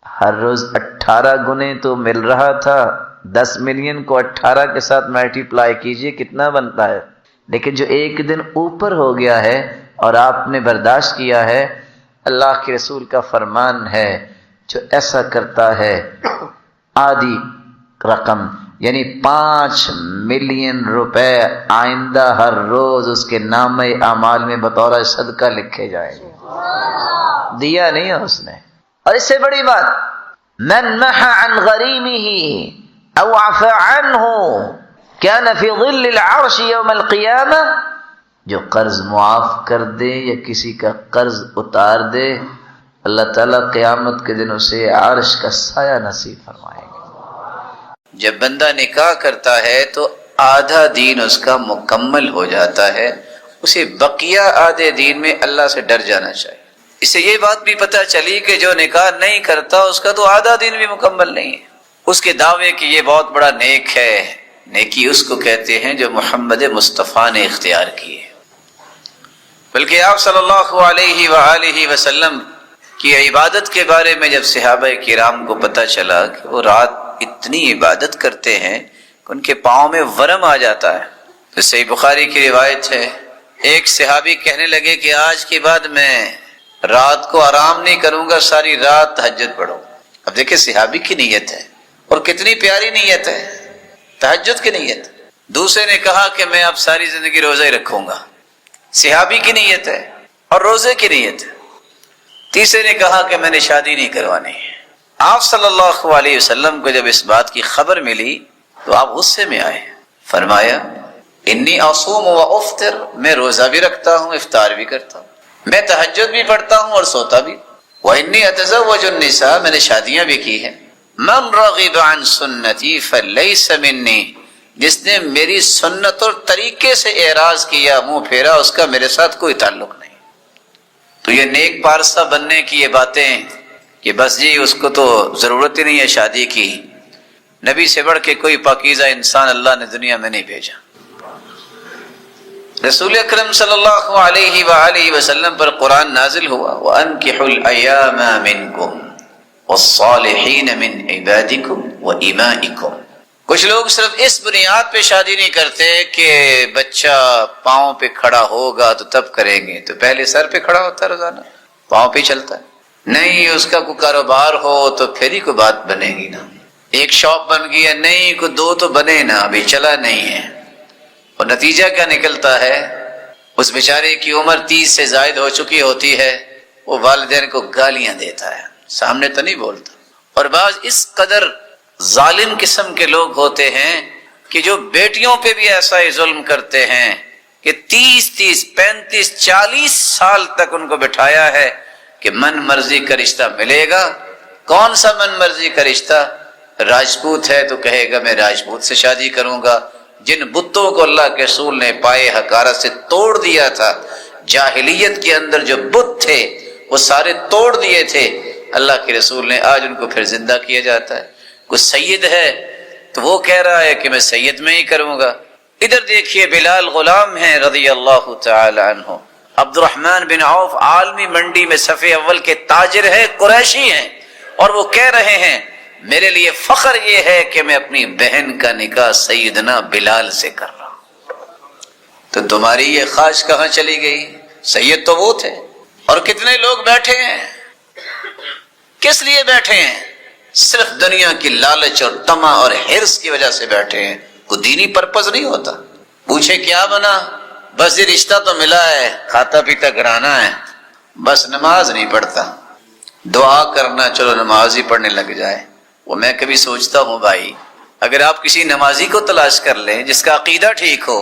ہر روز 18 گنے تو مل رہا تھا، 10 ملین کو 18 کے ساتھ ملٹیپلائی کیجئے کتنا بنتا ہے۔ لیکن جو 1 دن اوپر ہو گیا ہے اور آپ نے برداشت کیا ہے، اللہ کے رسول کا فرمان ہے جو ایسا کرتا ہے آدھی رقم یعنی 5 ملین روپے آئندہ ہر روز اس کے نامہ اعمال میں بطور صدقہ لکھے جائیں گے۔ دیا نہیں ہے اس نے۔ اور اس سے بڑی بات، من محى عن غریمه او عفى عنه كان في ظل العرش يوم القيامة، جو قرض معاف کر دے یا کسی کا قرض اتار دے، اللہ تعالیٰ قیامت کے دن اسے عرش کا سایہ نصیب فرمائے گا۔ جب بندہ نکاح کرتا ہے تو آدھا دین اس کا مکمل ہو جاتا ہے، اسے بقیہ آدھے دین میں اللہ سے ڈر جانا چاہیے۔ اس سے یہ بات بھی پتہ چلی کہ جو نکاح نہیں کرتا اس کا تو آدھا دین بھی مکمل نہیں ہے۔ اس کے دعوے کہ یہ بہت بڑا نیک ہے، نیکی اس کو کہتے ہیں جو محمد مصطفیٰ نے اختیار کی ہے۔ بلکہ آپ صلی اللہ علیہ وآلہ وسلم کی عبادت کے بارے میں جب صحابہ کرام کو پتہ چلا کہ وہ رات اتنی عبادت کرتے ہیں کہ ان کے پاؤں میں ورم آ جاتا ہے، تو صحیح بخاری کی روایت ہے، ایک صحابی کہنے لگے کہ آج کے بعد میں رات کو آرام نہیں کروں گا، ساری رات تہجد پڑھوں۔ اب دیکھیں صحابی کی نیت ہے، اور کتنی پیاری نیت ہے، تہجد کی نیت۔ دوسرے نے کہا کہ میں اب ساری زندگی روزہ ہی رکھوں گا، صحابی کی نیت ہے اور روزے کی نیت ہے۔ تیسرے نے کہا کہ میں نے شادی نہیں کروانی۔ آپ صلی اللہ علیہ وسلم کو جب اس بات کی خبر ملی تو آپ غصے میں آئے، فرمایا انی اصوم و افطر، میں روزہ بھی رکھتا ہوں افطار بھی کرتا ہوں، میں تہجد بھی پڑھتا ہوں اور سوتا بھی، وانی اتزوج النساء، میں نے شادیاں بھی کی ہیں، من رغب عن سنتی فلیس منی، جس نے میری سنت اور طریقے سے اعراض کیا، منہ پھیرا، اس کا میرے ساتھ کوئی تعلق نہیں۔ تو یہ نیک پارسا بننے کی یہ باتیں کہ بس جی اس کو تو ضرورت ہی نہیں ہے شادی کی، نبی سے بڑھ کے کوئی پاکیزہ انسان اللہ نے دنیا میں نہیں بھیجا۔ رسول اکرم صلی اللہ علیہ وآلہ وسلم پر قرآن نازل ہوا، وَأَنْكِحُوا الْأَيَامَ مِنْكُمْ وَالصَّالِحِينَ مِنْ عِبَادِكُمْ وَإِمَائِكُمْ۔ کچھ لوگ صرف اس بنیاد پہ شادی نہیں کرتے کہ بچہ پاؤں پہ کھڑا ہوگا تو تب کریں گے، تو پہلے سر پہ کھڑا ہوتا ہے روزانہ، پاؤں پہ چلتا ہے، نہیں اس کا کوئی کاروبار ہو تو پھر ہی کوئی بات بنے گی نا، ایک شاپ بن گیا، نہیں کوئی 2 تو بنے نا، ابھی چلا نہیں ہے۔ اور نتیجہ کیا نکلتا ہے؟ اس بیچارے کی عمر 30 سے زائد ہو چکی ہوتی ہے، وہ والدین کو گالیاں دیتا ہے، سامنے تو نہیں بولتا۔ اور بعض اس قدر ظالم قسم کے لوگ ہوتے ہیں کہ جو بیٹیوں پہ بھی ایسا ہی ظلم کرتے ہیں کہ 30 35 40 سال تک ان کو بٹھایا ہے کہ من مرضی کا رشتہ ملے گا۔ کون سا من مرضی کا رشتہ؟ راجپوت ہے تو کہے گا میں راجپوت سے شادی کروں گا. جن بتوں کو اللہ کے رسول نے پائے حقارت سے توڑ دیا تھا، جاہلیت کے اندر جو بت تھے وہ سارے توڑ دیے تھے، اللہ کے رسول نے آج ان کو پھر زندہ کیا جاتا ہے. کوئی سید ہے تو وہ کہہ رہا ہے کہ میں سید میں ہی کروں گا. ادھر دیکھیے بلال غلام ہیں رضی اللہ تعالی عنہ، عبد الرحمن بن عوف عالمی منڈی میں صف اول کے تاجر ہیں، قریشی ہیں، اور وہ کہہ رہے ہیں میرے لیے فخر یہ ہے کہ میں اپنی بہن کا نکاح سیدنا بلال سے کر رہا ہوں. تو تمہاری یہ خواہش کہاں چلی گئی؟ سید تو وہ تھے. اور کتنے لوگ بیٹھے ہیں، کس لیے بیٹھے ہیں؟ صرف دنیا کی لالچ اور طمع اور حرص کی وجہ سے بیٹھے ہیں. کوئی دینی پرپز نہیں ہوتا. پوچھے کیا بنا؟ بس یہ رشتہ تو ملا ہے، کھاتا پیتا گھرانا ہے، بس نماز نہیں پڑھتا. دعا کرنا چلو نماز ہی پڑھنے لگ جائے. وہ میں کبھی سوچتا ہوں بھائی، اگر آپ کسی نمازی کو تلاش کر لیں جس کا عقیدہ ٹھیک ہو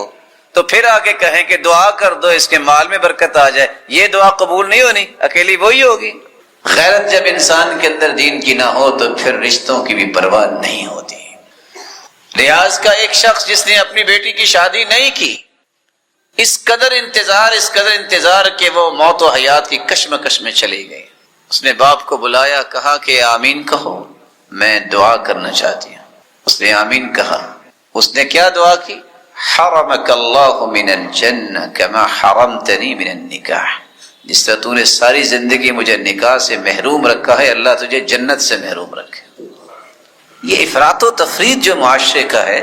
تو پھر آگے کہیں کہ دعا کر دو اس کے مال میں برکت آ جائے، یہ دعا قبول نہیں ہونی، اکیلی وہی ہوگی. غیرت جب انسان کے اندر دین کی نہ ہو تو پھر رشتوں کی بھی پرواہ نہیں ہوتی. ریاض کا ایک شخص جس نے اپنی بیٹی کی شادی نہیں کی، اس قدر انتظار کہ وہ موت و حیات کی کشمکش میں چلی گئی. اس نے باپ کو بلایا، کہا کہ آمین کہو، میں دعا کرنا چاہتی ہوں. اس نے آمین کہا. اس نے کیا دعا کی؟ حرمک اللہ من الجنہ کما حرمتنی من النکاح. جس طرح تو نے ساری زندگی مجھے نکاح سے محروم رکھا ہے، اللہ تجھے جنت سے محروم رکھے. یہ افراط و تفریط جو معاشرے کا ہے،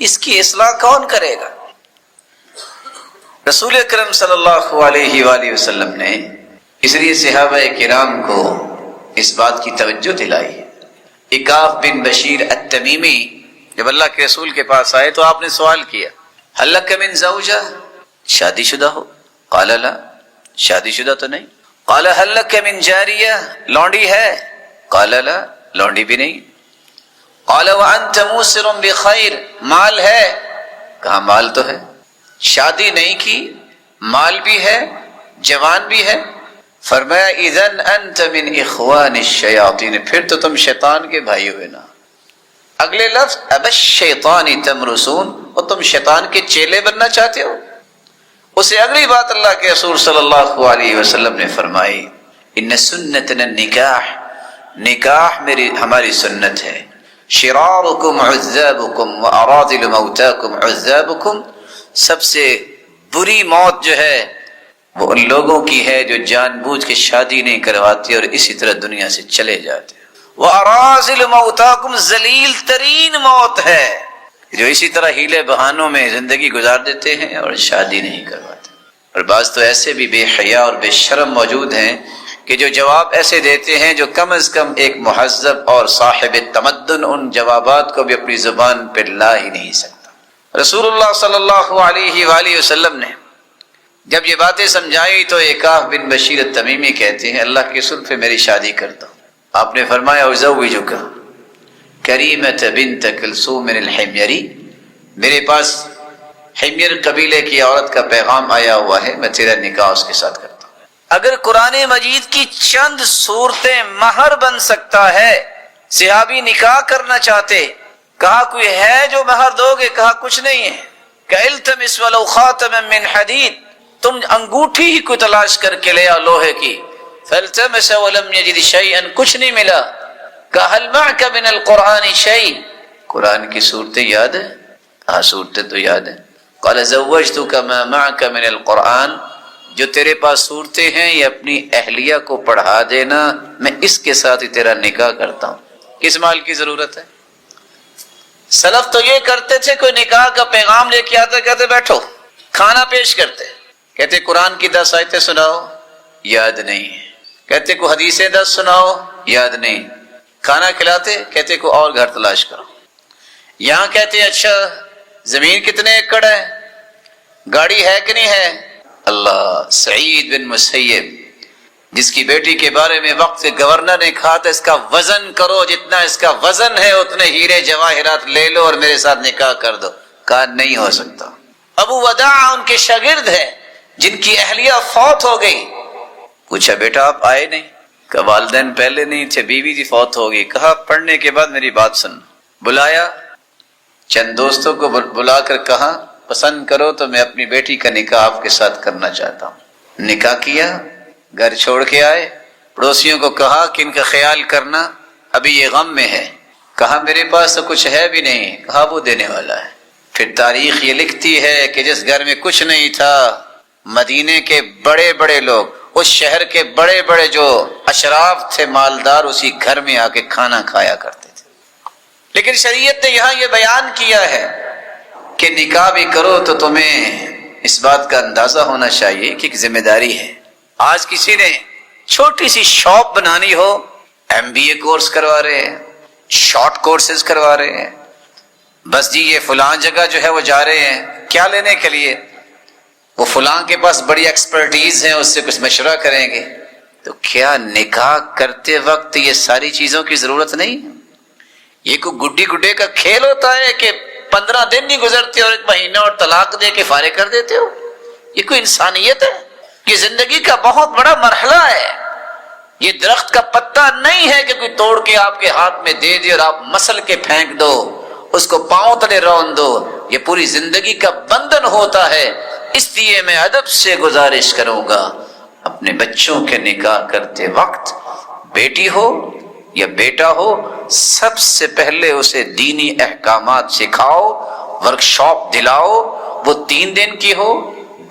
اس کی اصلاح کون کرے گا؟ رسول اکرم صلی اللہ علیہ وآلہ وسلم نے اس لیے صحابہ کرام کو اس بات کی توجہ دلائی. عکاف بن بشیر التمیمی جب اللہ کے رسول کے پاس آئے تو آپ نے سوال کیا، هل لک من زوجہ، شادی شدہ ہو؟ قال لا، شادی شدہ تو نہیں. قال هل لک من جاریہ، لونڈی ہے؟ قال لا، لونڈی بھی نہیں. قال وانت موسر بخیر، مال ہے؟ کہا مال تو ہے. شادی نہیں کی، مال بھی ہے، جوان بھی ہے. فرمایا اذن انت من اخوان الشیاطین، پھر تو تم شیطان کے بھائی ہوئے نا. اگلے لفظ اب الشیطان تمرسون، اور تم شیطان کے چیلے بننا چاہتے ہو. اسے اگلی بات اللہ کے رسول صلی اللہ علیہ وسلم نے فرمائی، ان سنتنا النکاح، نکاح ہماری سنت ہے. شرارکم عذابکم واراذل موتاکم عذابکم، سب سے بری موت جو ہے وہ ان لوگوں کی ہے جو جان بوجھ کے شادی نہیں کرواتے اور اسی طرح دنیا سے چلے جاتے. وَأَرَاذِلُ مَوْتَاكُمْ، ذلیل ترین موت ہے جو اسی طرح ہیلے بہانوں میں زندگی گزار دیتے ہیں اور شادی نہیں کرواتے. اور بعض تو ایسے بھی بے حیا اور بے شرم موجود ہیں کہ جو جواب ایسے دیتے ہیں جو کم از کم ایک مہذب اور صاحب تمدن ان جوابات کو بھی اپنی زبان پہ لا ہی نہیں سکتا. رسول اللہ صلی اللہ علیہ وآلہ وسلم نے جب یہ باتیں سمجھائی تو عکاف بن بشیر التمیمی کہتے ہیں اللہ کے رسول پہ میری شادی کر دو. آپ نے فرمایا ازوجک کریمۃ بنت کلثوم الحمیری، میرے پاس حمیر قبیلے کی عورت کا پیغام آیا ہوا ہے، میں تیرا نکاح اس کے ساتھ کرتا ہوں. اگر قرآن مجید کی چند صورتیں مہر بن سکتا ہے، صحابی نکاح کرنا چاہتے، کہا کوئی ہے جو مہر دو گے؟ کہا کچھ نہیں ہے. کَالْتَمِسْ وَلَوْ خَاتَمًا مِّنْ حَدِيدٍ، تم انگوٹھی ہی کوئی تلاش کر کے لے آؤ لوہے کی. فَالْتَمَسَ وَلَمْ يَجِدْ شَيْئًا، کچھ نہیں ملا. کہا هَلْ مَعَكَ مِنَ الْقُرْآنِ شَيْءٌ، قرآن کی صورتیں یاد ہیں؟ کہا صورتیں تو یاد ہیں. قَالَ زَوَّجْتُكَ مَا مَعَكَ مِنَ الْقُرْآنِ، جو تیرے پاس صورتیں ہیں یہ اپنی اہلیہ کو پڑھا دینا، میں اس کے ساتھ ہی تیرا نکاح کرتا ہوں. کس مال کی ضرورت ہے؟ سلف تو یہ کرتے تھے، کوئی نکاح کا پیغام لے کے آتا کہتے بیٹھو، کھانا پیش کرتے، کہتے قرآن کی 10 آیتیں سناؤ، یاد نہیں. کہتے کو حدیثیں 10 سناؤ، یاد نہیں. کھانا کھلاتے، کہتے کو اور گھر تلاش کرو. یہاں کہتے اچھا زمین کتنے ایکڑ ہے، گاڑی ہے کہ نہیں ہے. اللہ، سعید بن مسیب جس کی بیٹی کے بارے میں وقت کے گورنر نے کہا تھا اس کا وزن کرو، جتنا اس کا وزن ہے اتنے ہیرے جواہرات لے لو اور میرے ساتھ نکاح کر دو. کہا نہیں ہو سکتا. ابو وداع ان کے شاگرد ہیں جن کی اہلیہ فوت ہو گئی. پوچھا بیٹا آپ آئے نہیں؟ کہ والدین پہلے نہیں تھے، بیوی تھی فوت ہو گئی. کہا پڑھنے کے بعد میری بات سن، بلایا، چند دوستوں کو بلا کر کہا پسند کرو تو میں اپنی بیٹی کا نکاح آپ کے ساتھ کرنا چاہتا ہوں۔ نکاح کیا، گھر چھوڑ کے آئے، پڑوسیوں کو کہا کہ ان کا خیال کرنا، ابھی یہ غم میں ہے۔ کہا میرے پاس تو کچھ ہے بھی نہیں، کہا وہ دینے والا ہے۔ پھر تاریخ یہ لکھتی ہے کہ جس گھر میں کچھ نہیں تھا، مدینے کے بڑے بڑے لوگ، اس شہر کے بڑے بڑے جو اشراف تھے، مالدار، اسی گھر میں آ کے کھانا کھایا کرتے تھے۔ لیکن شریعت نے یہاں یہ بیان کیا ہے کہ نکاح بھی کرو تو تمہیں اس بات کا اندازہ ہونا چاہیے کہ ایک ذمہ داری ہے۔ آج کسی نے چھوٹی سی شاپ بنانی ہو، MBA کورس کروا رہے ہیں، شارٹ کورسز کروا رہے ہیں، بس جی یہ فلاں جگہ جو ہے وہ جا رہے ہیں، کیا لینے کے لیے؟ وہ فلاں کے پاس بڑی ایکسپرٹیز ہیں، اس سے کچھ مشورہ کریں گے۔ تو کیا نکاح کرتے وقت یہ ساری چیزوں کی ضرورت نہیں؟ یہ کوئی گڈی گڈے کا کھیل ہوتا ہے کہ 15 دن نہیں گزرتے اور 1 مہینہ اور طلاق دے کے فارغ کر دیتے ہو؟ یہ کوئی انسانیت ہے؟ یہ زندگی کا بہت بڑا مرحلہ ہے۔ یہ درخت کا پتا نہیں ہے کہ کوئی توڑ کے آپ کے ہاتھ میں دے دے اور آپ مسل کے پھینک دو، اس کو پاؤں تلے رون دو۔ یہ پوری زندگی کا بندھن ہوتا ہے۔ اس لیے میں ادب سے گزارش کروں گا، اپنے بچوں کے نکاح کرتے وقت بیٹی ہو یا بیٹا ہو، سب سے پہلے اسے دینی احکامات سکھاؤ، ورکشاپ دلاؤ، وہ 3 دن کی ہو،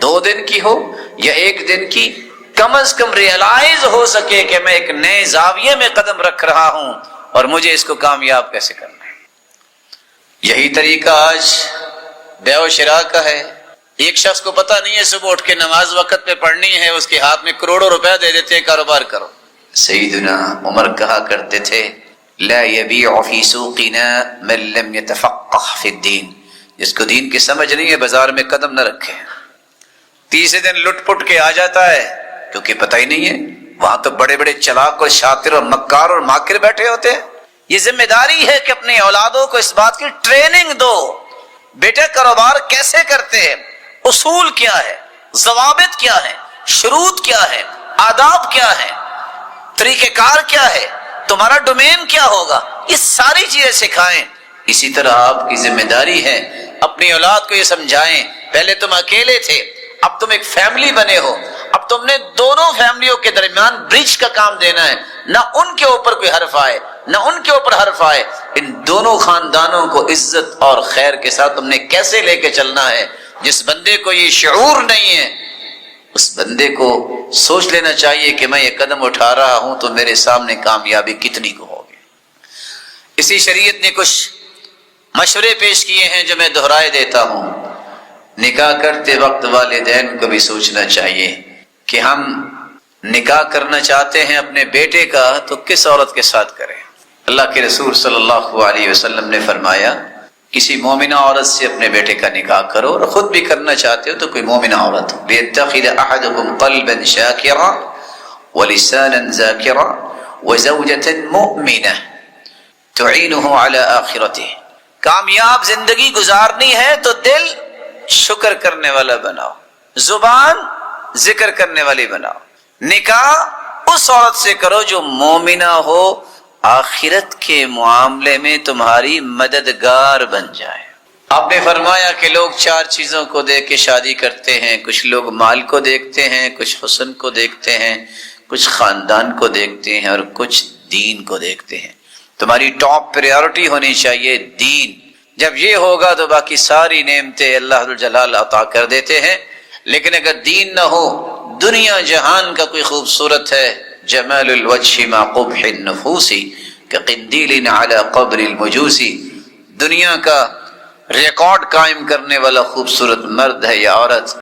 2 دن کی ہو یا 1 دن کی، کم از کم ریئلائز ہو سکے کہ میں ایک نئے زاویے میں قدم رکھ رہا ہوں اور مجھے اس کو کامیاب کیسے کرنا ہے۔ یہی طریقہ آج بیع و شراء کا ہے۔ ایک شخص کو پتہ نہیں ہے صبح اٹھ کے نماز وقت پہ پڑھنی ہے، اس کے ہاتھ میں کروڑوں روپے دے دیتے ہیں، کاروبار کرو۔ سیدنا عمر کہا کرتے تھے لا یبیع فی سوقنا من لم یتفقہ فی الدین، جس کو دین کی سمجھ نہیں ہے بازار میں قدم نہ رکھے۔ تیسرے دن لٹ پٹ کے آ جاتا ہے کیونکہ پتہ ہی نہیں ہے، وہاں تو بڑے بڑے چلاک اور شاطر اور مکار اور ماکر بیٹھے ہوتے ہیں۔ یہ ذمہ داری ہے کہ اپنے اولادوں کو اس بات کی ٹریننگ دو، بیٹے کاروبار کیسے کرتے ہیں، اصول کیا ہے، ضوابط کیا ہے، شروط کیا ہے، آداب کیا ہے، طریقہ کار کیا ہے، تمہارا ڈومین کیا ہوگا، یہ ساری چیزیں سکھائیں۔ اسی طرح آپ کی ذمہ داری ہے اپنی اولاد کو یہ سمجھائیں، پہلے تم اکیلے تھے، اب تم ایک فیملی بنے ہو، اب تم نے دونوں فیملیوں کے درمیان برج کا کام دینا ہے، نہ ان کے اوپر کوئی حرف آئے نہ ان کے اوپر حرف آئے۔ ان دونوں خاندانوں کو عزت اور خیر کے ساتھ تم نے کیسے لے کے چلنا ہے۔ جس بندے کو یہ شعور نہیں ہے، اس بندے کو سوچ لینا چاہیے کہ میں یہ قدم اٹھا رہا ہوں تو میرے سامنے کامیابی کتنی کو ہوگی۔ اسی شریعت نے کچھ مشورے پیش کیے ہیں جو میں دہرائے دیتا ہوں۔ نکاح کرتے وقت والدین کو بھی سوچنا چاہیے کہ ہم نکاح کرنا چاہتے ہیں اپنے بیٹے کا تو کس عورت کے ساتھ کریں۔ اللہ کے رسول صلی اللہ علیہ وسلم نے فرمایا کسی مومنہ عورت سے اپنے بیٹے کا نکاح کرو، اور خود بھی کرنا چاہتے ہو تو کوئی مومنہ عورت ہو۔ لِيَتَّخِذَ أَحَدُكُمْ قَلْبًا شَاكِرًا وَلِسَانًا ذَاكِرًا وَزَوْجَةً مُؤْمِنَةً تُعِينُهُ عَلَى آخِرَتِهِ۔ کامیاب زندگی گزارنی ہے تو دل شکر کرنے والا بناؤ، زبان ذکر کرنے والی بناؤ۔ نکاح اس عورت سے کرو جو مومنہ ہو، آخرت کے معاملے میں تمہاری مددگار بن جائے۔ آپ نے فرمایا کہ لوگ 4 چیزوں کو دیکھ کے شادی کرتے ہیں، کچھ لوگ مال کو دیکھتے ہیں، کچھ حسن کو دیکھتے ہیں، کچھ خاندان کو دیکھتے ہیں اور کچھ دین کو دیکھتے ہیں۔ تمہاری ٹاپ پریورٹی ہونی چاہیے دین۔ جب یہ ہوگا تو باقی ساری نعمتیں اللہ جلال عطا کر دیتے ہیں، لیکن اگر دین نہ ہو، دنیا جہان کا کوئی خوبصورت ہے، جمال الوجہ ما قبح النفوس کقندیل علی قبر المجوس، دنیا کا ریکارڈ قائم کرنے والا خوبصورت مرد ہے یا عورت